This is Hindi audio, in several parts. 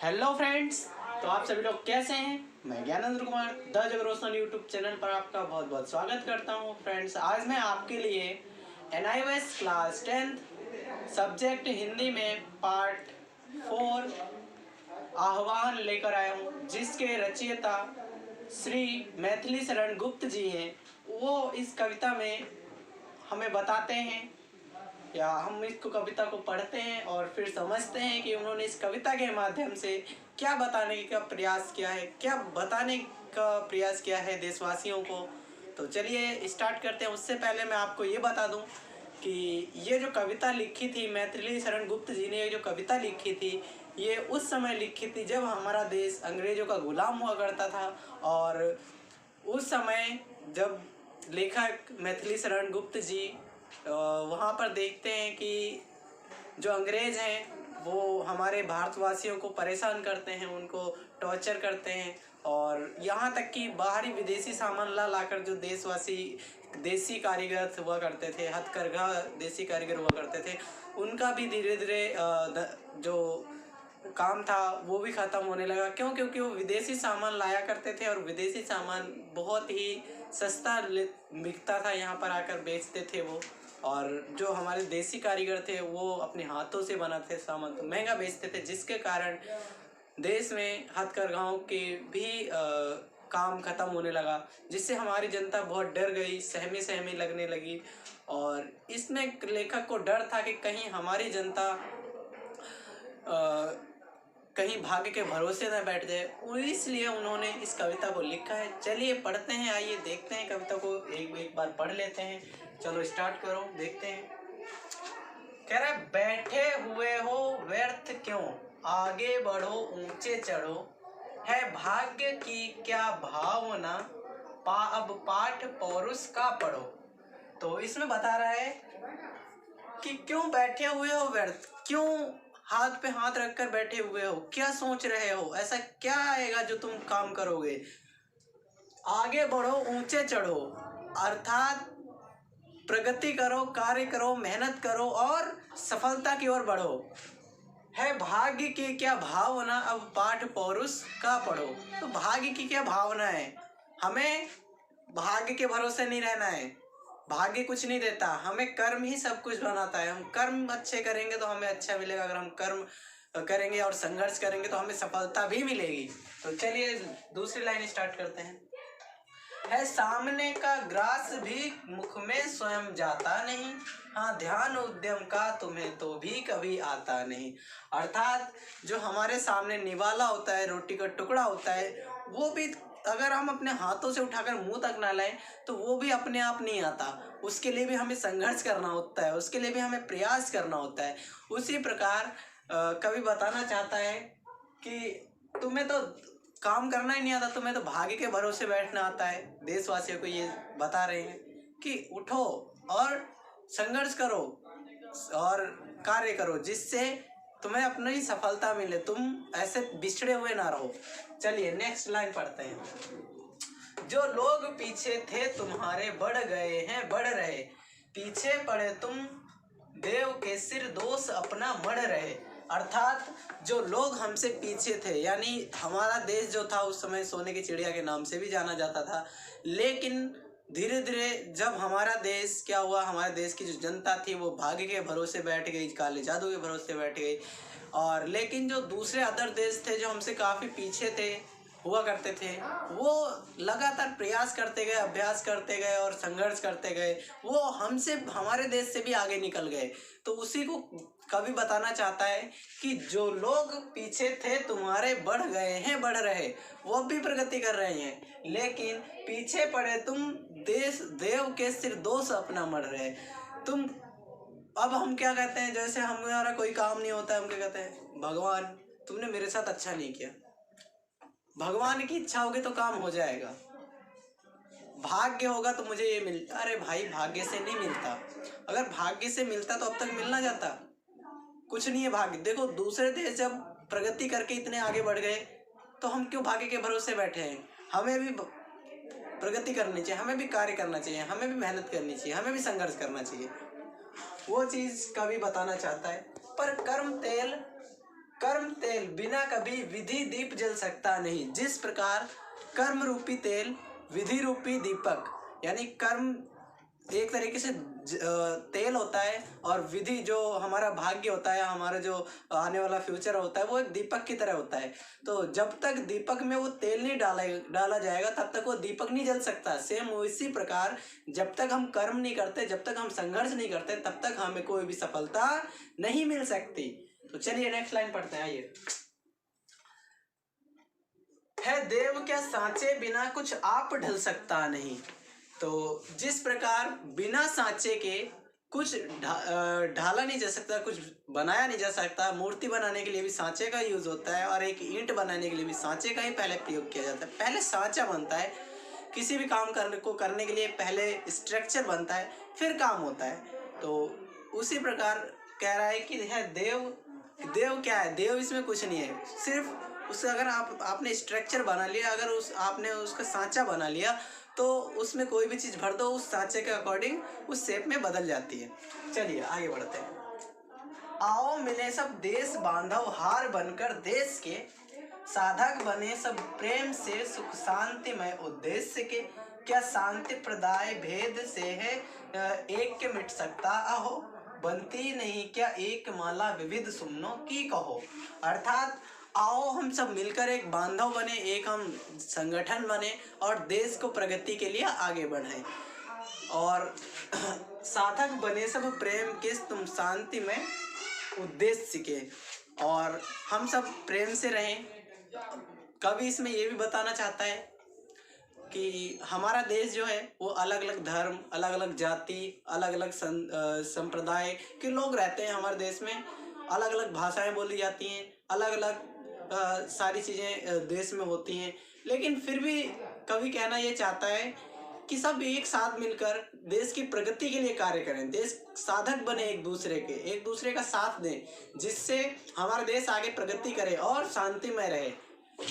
Hello friends. तो आप सभी लोग कैसे हैं? मैं Gyanendra Kumar the Jagroshan YouTube channel पर आपका बहुत बहुत स्वागत करता हूं। फ्रेंड्स, आज मैं आपके लिए NIOS class 10th subject Hindi में पार्ट 4 आह्वान लेकर आया हूं, जिसके रचयिता श्री मैथिली शरण गुप्त जी हैं। वो इस कविता में हमें बताते हैं, या हम इस कविता को पढ़ते हैं और फिर समझते हैं कि उन्होंने इस कविता के माध्यम से क्या बताने का प्रयास किया है, क्या बताने का प्रयास किया है देशवासियों को। तो चलिए स्टार्ट करते हैं। उससे पहले मैं आपको ये बता दूं कि ये जो कविता लिखी थी, मैथिली शरण गुप्त जी ने ये जो कविता लिखी थी, ये उस समय लिखी थी जब हमारा देश अंग्रेज़ों का गुलाम हुआ करता था। और उस समय जब लेखक मैथिली शरण गुप्त जी वहाँ पर देखते हैं कि जो अंग्रेज़ हैं वो हमारे भारतवासियों को परेशान करते हैं, उनको टॉर्चर करते हैं, और यहाँ तक कि बाहरी विदेशी सामान ला लाकर जो देशवासी देसी कारीगर हुआ करते थे, हथकरघा देसी कारीगर हुआ करते थे, उनका भी धीरे धीरे जो काम था वो भी ख़त्म होने लगा। क्यों? क्योंकि वो विदेशी सामान लाया करते थे और विदेशी सामान बहुत ही सस्ता बिकता था, यहाँ पर आकर बेचते थे वो। और जो हमारे देसी कारीगर थे वो अपने हाथों से बनाते सामान तो महंगा बेचते थे, जिसके कारण देश में हथकरघाओं के भी काम ख़त्म होने लगा, जिससे हमारी जनता बहुत डर गई, सहमी सहमी लगने लगी। और इसमें लेखक को डर था कि कहीं हमारी जनता कहीं भाग्य के भरोसे न बैठ जाए, इसलिए उन्होंने इस कविता को लिखा है। चलिए पढ़ते हैं, आइए देखते हैं कविता को, एक बार पढ़ लेते हैं। चलो स्टार्ट करो, देखते हैं। कह रहा है, बैठे हुए हो व्यर्थ क्यों, आगे बढ़ो ऊंचे चढ़ो, है भाग्य की क्या भावना, अब पाठ पौरुष का पढ़ो। तो इसमें बता रहा है कि क्यों बैठे हुए हो व्यर्थ, क्यों हाथ पे हाथ रखकर बैठे हुए हो, क्या सोच रहे हो, ऐसा क्या आएगा जो तुम काम करोगे। आगे बढ़ो ऊंचे चढ़ो, अर्थात प्रगति करो, कार्य करो, मेहनत करो और सफलता की ओर बढ़ो। है भाग्य की क्या भावना, अब पाठ पौरुष का पढ़ो। तो भाग्य की क्या भावना है, हमें भाग्य के भरोसे नहीं रहना है। भाग्य कुछ नहीं देता, हमें कर्म ही सब कुछ बनाता है। हम कर्म अच्छे करेंगे तो हमें अच्छा मिलेगा, अगर हम कर्म करेंगे और संघर्ष करेंगे तो हमें सफलता भी मिलेगी। तो चलिए दूसरी लाइन स्टार्ट करते हैं। है सामने का ग्रास भी मुख में स्वयं जाता नहीं, हाँ ध्यान उद्यम का तुम्हें तो भी कभी आता नहीं। अर्थात जो हमारे सामने निवाला होता है, रोटी का टुकड़ा होता है, वो भी अगर हम अपने हाथों से उठाकर मुंह तक ना लाएं तो वो भी अपने आप नहीं आता। उसके लिए भी हमें संघर्ष करना होता है, उसके लिए भी हमें प्रयास करना होता है। उसी प्रकार कवि बताना चाहता है कि तुम्हें तो काम करना ही नहीं आता, तुम्हें तो भाग्य के भरोसे बैठना आता है। देशवासियों को ये बता रहे हैं कि उठो और संघर्ष करो और कार्य करो, जिससे तुम्हें अपनी सफलता मिले, तुम ऐसे बिछड़े हुए ना रहो। चलिए नेक्स्ट लाइन पढ़ते हैं। जो लोग पीछे थे तुम्हारे बढ़ गए हैं बढ़ रहे, पीछे पड़े तुम देव के सिर दोष अपना मढ़ रहे। अर्थात जो लोग हमसे पीछे थे, यानी हमारा देश जो था उस समय सोने की चिड़िया के नाम से भी जाना जाता था, लेकिन धीरे धीरे जब हमारा देश क्या हुआ, हमारे देश की जो जनता थी वो भाग्य के भरोसे बैठ गई, काले जादू के भरोसे बैठ गई। और लेकिन जो दूसरे अदर देश थे जो हमसे काफ़ी पीछे थे हुआ करते थे, वो लगातार प्रयास करते गए, अभ्यास करते गए और संघर्ष करते गए, वो हमसे हमारे देश से भी आगे निकल गए। तो उसी को कवि बताना चाहता है कि जो लोग पीछे थे तुम्हारे बढ़ गए हैं बढ़ रहे, वो अब भी प्रगति कर रहे हैं, लेकिन पीछे पड़े तुम देश देव के सिर दोष अपना मढ़ रहे। तुम अब हम क्या कहते हैं, जैसे हमारा कोई काम नहीं होता है, हम क्या कहते हैं, भगवान तुमने मेरे साथ अच्छा नहीं किया। भगवान की इच्छा होगी तो काम हो जाएगा, भाग्य होगा तो मुझे ये मिल, अरे भाई भाग्य से नहीं मिलता। अगर भाग्य से मिलता तो अब तक मिलना जाता, कुछ नहीं है भाग्य। देखो दूसरे देश जब प्रगति करके इतने आगे बढ़ गए तो हम क्यों भाग्य के भरोसे बैठे हैं। हमें भी प्रगति करनी चाहिए, हमें भी कार्य करना चाहिए, हमें भी मेहनत करनी चाहिए, हमें भी संघर्ष करना चाहिए। वो चीज़ कवि बताना चाहता है। पर कर्म तेल कर्म तेल बिना कभी विधि दीप जल सकता नहीं। जिस प्रकार कर्म रूपी तेल विधि रूपी दीपक, यानी कर्म एक तरीके से तेल होता है और विधि जो हमारा भाग्य होता है, हमारा जो आने वाला फ्यूचर होता है, वो एक दीपक की तरह होता है। तो जब तक दीपक में वो तेल नहीं डाला जाएगा तब तक वो दीपक नहीं जल सकता। सेम उसी प्रकार जब तक हम कर्म नहीं करते, जब तक हम संघर्ष नहीं करते, तब तक हमें कोई भी सफलता नहीं मिल सकती। तो चलिए नेक्स्ट लाइन पढ़ते हैं। आइए। है देव क्या सांचे बिना कुछ आप ढल सकता नहीं। तो जिस प्रकार बिना सांचे के कुछ ढाला नहीं जा सकता, कुछ बनाया नहीं जा सकता, मूर्ति बनाने के लिए भी सांचे का यूज होता है और एक ईंट बनाने के लिए भी सांचे का ही पहले प्रयोग किया जाता है। पहले सांचा बनता है, किसी भी काम करने के लिए पहले स्ट्रक्चर बनता है, फिर काम होता है। तो उसी प्रकार कह रहा है कि है देव क्या है, देव इसमें कुछ नहीं है। सिर्फ उसे अगर आपने स्ट्रक्चर बना लिया, अगर आपने उसका सांचा बना लिया, तो उसमें कोई भी चीज़ भर दो, उस सांचे के अकॉर्डिंग उस शेप में बदल जाती है। चलिए आगे बढ़ते हैं। आओ मिले सब देश बांधव हार बनकर देश के, साधक बने सब प्रेम से सुख शांतिमय उद्देश्य के। क्या शांति प्रदाय भेद से है एक के मिट सकता अहो, बनती नहीं क्या एक माला विविध सुमनों की कहो। अर्थात आओ हम सब मिलकर एक बांधव बने, एक हम संगठन बने और देश को प्रगति के लिए आगे बढ़े। और साधक बने सब प्रेम के तुम शांति में उद्देश्य के, और हम सब प्रेम से रहें। कवि इसमें ये भी बताना चाहता है कि हमारा देश जो है वो अलग अलग धर्म, अलग अलग जाति, अलग अलग संप्रदाय के लोग रहते हैं। हमारे देश में अलग अलग भाषाएं बोली जाती हैं, अलग अलग सारी चीज़ें देश में होती हैं, लेकिन फिर भी कवि कहना ये चाहता है कि सब एक साथ मिलकर देश की प्रगति के लिए कार्य करें, देश साधक बने, एक दूसरे का साथ दें, जिससे हमारा देश आगे प्रगति करे और शांतिमय रहे।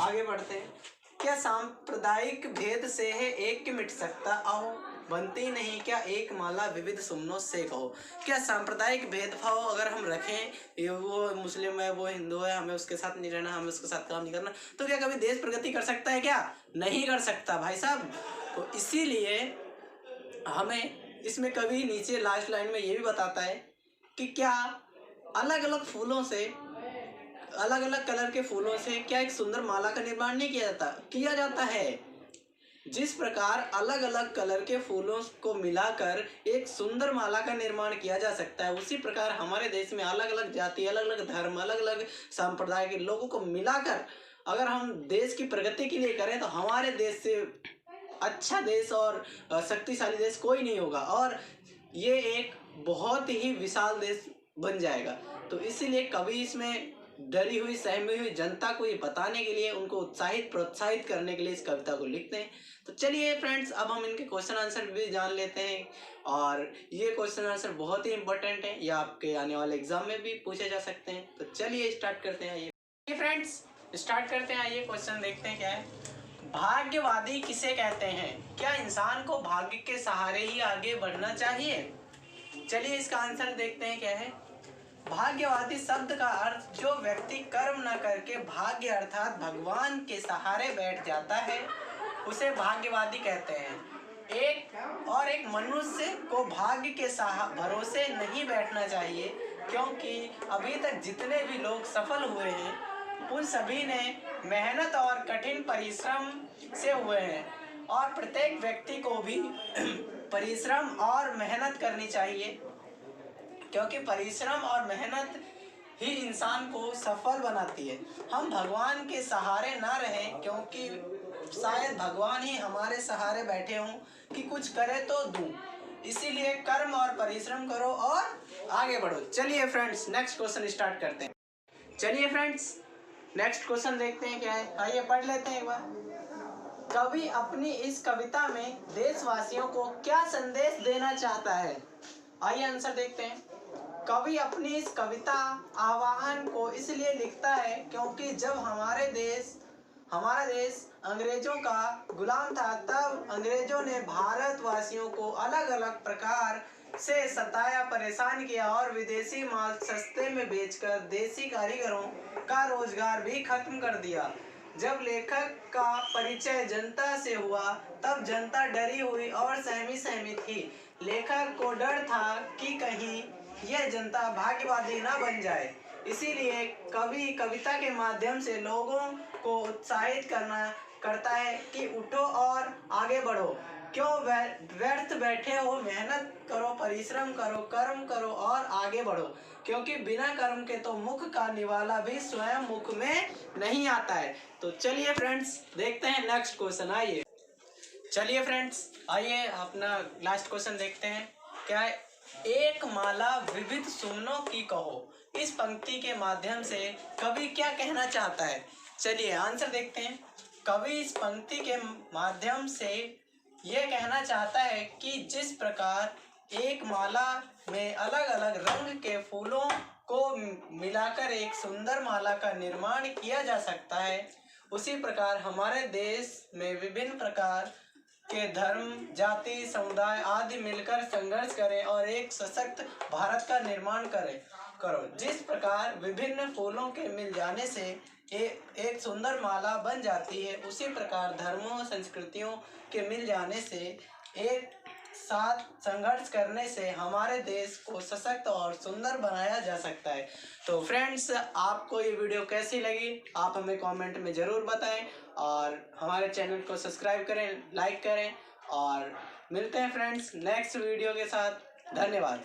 आगे बढ़ते हैं। क्या सांप्रदायिक भेद से है एक के मिट सकता आओ, बनती नहीं क्या एक माला विविध सुमनों से कहो। क्या सांप्रदायिक भेदभाव अगर हम रखें, ये वो मुस्लिम है, वो हिंदू है, हमें उसके साथ नहीं रहना, हमें उसके साथ काम नहीं करना, तो क्या कभी देश प्रगति कर सकता है? क्या नहीं कर सकता भाई साहब। तो इसीलिए हमें इसमें कवि नीचे लास्ट लाइन में ये भी बताता है कि क्या अलग अलग फूलों से, अलग अलग कलर के फूलों से क्या एक सुंदर माला का निर्माण नहीं किया जाता है। जिस प्रकार अलग अलग कलर के फूलों को मिलाकर एक सुंदर माला का निर्माण किया जा सकता है, उसी प्रकार हमारे देश में अलग अलग जाति, अलग अलग धर्म, अलग अलग संप्रदाय के लोगों को मिलाकर अगर हम देश की प्रगति के लिए करें तो हमारे देश से अच्छा देश और शक्तिशाली देश कोई नहीं होगा, और ये एक बहुत ही विशाल देश बन जाएगा। तो इसीलिए कवि इसमें डरी हुई सहमी हुई जनता को ये बताने के लिए, उनको प्रोत्साहित करने के लिए इस कविता को लिखते हैं। तो चलिए फ्रेंड्स, अब हम इनके क्वेश्चन आंसर भी जान लेते हैं, और ये क्वेश्चन आंसर बहुत ही इंपॉर्टेंट है, ये आपके आने वाले एग्जाम में भी पूछे जा सकते हैं। तो चलिए स्टार्ट करते हैं। ये फ्रेंड्स स्टार्ट करते हैं। ये क्वेश्चन देखते हैं क्या है। भाग्यवादी किसे कहते हैं? क्या इंसान को भाग्य के सहारे ही आगे बढ़ना चाहिए? चलिए इसका आंसर देखते हैं क्या है। भाग्यवादी शब्द का अर्थ जो व्यक्ति कर्म न करके भाग्य अर्थात भगवान के सहारे बैठ जाता है, उसे भाग्यवादी कहते हैं। एक मनुष्य को भाग्य के भरोसे नहीं बैठना चाहिए, क्योंकि अभी तक जितने भी लोग सफल हुए हैं उन सभी ने मेहनत और कठिन परिश्रम से हुए हैं, और प्रत्येक व्यक्ति को भी परिश्रम और मेहनत करनी चाहिए, क्योंकि परिश्रम और मेहनत ही इंसान को सफल बनाती है। हम भगवान के सहारे ना रहें, क्योंकि शायद भगवान ही हमारे सहारे बैठे हों कि कुछ करे तो दूं। इसीलिए कर्म और परिश्रम करो और आगे बढ़ो। चलिए फ्रेंड्स नेक्स्ट क्वेश्चन स्टार्ट करते हैं। चलिए फ्रेंड्स नेक्स्ट क्वेश्चन देखते हैं क्या है। आइए पढ़ लेते हैं एक बार। कवि अपनी इस कविता में देशवासियों को क्या संदेश देना चाहता है? आइए आंसर देखते हैं। कवि अपनी इस कविता आह्वान को इसलिए लिखता है क्योंकि जब हमारा देश अंग्रेजों का गुलाम था, तब अंग्रेजों ने भारतवासियों को अलग अलग प्रकार से सताया, परेशान किया और विदेशी माल सस्ते में बेचकर देसी कारीगरों का रोजगार भी खत्म कर दिया। जब लेखक का परिचय जनता से हुआ तब जनता डरी हुई और सहमी सहमी थी। लेखक को डर था कि कहीं यह जनता भाग्यवादी न बन जाए, इसीलिए कवि कविता के माध्यम से लोगों को उत्साहित करता है कि उठो और आगे बढ़ो, क्यों व्यर्थ बैठे हो, मेहनत करो, परिश्रम करो, कर्म करो और आगे बढ़ो, क्योंकि बिना कर्म के तो मुख का निवाला भी स्वयं मुख में नहीं आता है। तो चलिए फ्रेंड्स, देखते हैं नेक्स्ट क्वेश्चन। आइए चलिए फ्रेंड्स, आइए अपना लास्ट क्वेश्चन देखते हैं। क्या है? एक माला विविध सुमनों की कहो, इस पंक्ति के माध्यम से कवि क्या कहना चाहता है? चलिए आंसर देखते हैं। कवि इस पंक्ति के माध्यम से यह कहना चाहता है कि जिस प्रकार एक माला में अलग अलग रंग के फूलों को मिलाकर एक सुंदर माला का निर्माण किया जा सकता है, उसी प्रकार हमारे देश में विभिन्न प्रकार के धर्म, जाति, समुदाय आदि मिलकर संघर्ष करें और एक सशक्त भारत का निर्माण करो। जिस प्रकार विभिन्न फूलों के मिल जाने से एक सुंदर माला बन जाती है, उसी प्रकार धर्मों, संस्कृतियों के मिल जाने से एक साथ संघर्ष करने से हमारे देश को सशक्त और सुंदर बनाया जा सकता है। तो फ्रेंड्स, आपको ये वीडियो कैसी लगी आप हमें कमेंट में ज़रूर बताएं और हमारे चैनल को सब्सक्राइब करें, लाइक करें और मिलते हैं फ्रेंड्स नेक्स्ट वीडियो के साथ। धन्यवाद।